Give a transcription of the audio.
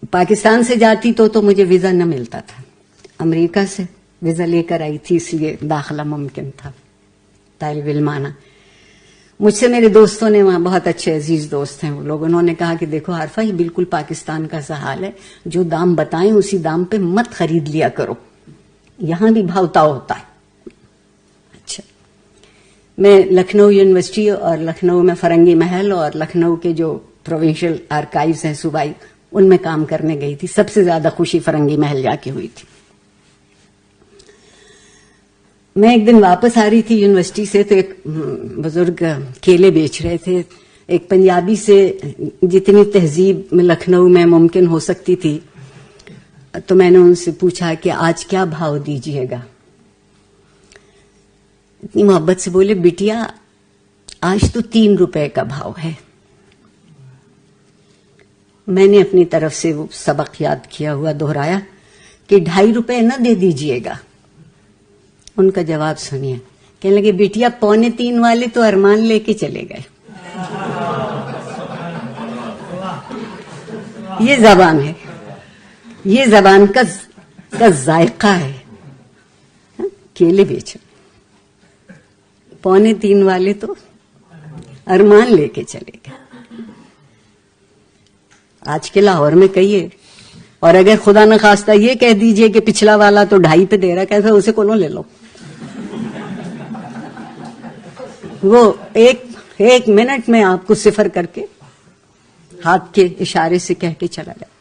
پاکستان سے جاتی تو مجھے ویزا نہ ملتا تھا. امریکہ سے ویزا لے کر آئی تھی، اس لیے داخلہ ممکن تھا طالب علمانہ. مجھ سے میرے دوستوں نے، وہاں بہت اچھے عزیز دوست ہیں وہ لوگ، انہوں نے کہا کہ دیکھو عارفہ یہ بالکل پاکستان کا سا حال ہے، جو دام بتائیں اسی دام پہ مت خرید لیا کرو، یہاں بھی بھاؤ تاؤ ہوتا ہے. اچھا، میں لکھنؤ یونیورسٹی اور لکھنؤ میں فرنگی محل اور لکھنؤ کے جو پروونشل آرکائیوز ہیں صوبائی، ان میں کام کرنے گئی تھی. سب سے زیادہ خوشی فرنگی محل جا کے ہوئی تھی. میں ایک دن واپس آ رہی تھی یونیورسٹی سے تو ایک بزرگ کیلے بیچ رہے تھے. ایک پنجابی سے جتنی تہذیب میں لکھنؤ میں ممکن ہو سکتی تھی تو میں نے ان سے پوچھا کہ آج کیا بھاؤ دیجیے گا. اتنی محبت سے بولے بیٹیا آج تو 3 روپے کا بھاؤ ہے. میں نے اپنی طرف سے وہ سبق یاد کیا ہوا دہرایا کہ 2.5 روپے نہ دے دیجیے گا. ان کا جواب سنیے، کہنے لگے بیٹیا 2.25 والے تو ارمان لے کے چلے گئے. یہ زبان ہے، یہ زبان کا ذائقہ ہے. کیلے بیچو، 2.25 والے تو ارمان لے کے چلے گئے. آج کے لاہور میں کہیے، اور اگر خدا نخواستہ یہ کہہ دیجئے کہ پچھلا والا تو 2.5 پہ دے رہا، کیسا اسے کونوں لے لو. وہ ایک منٹ میں آپ کو صفر کر کے ہاتھ کے اشارے سے کہہ کے چلا جائے.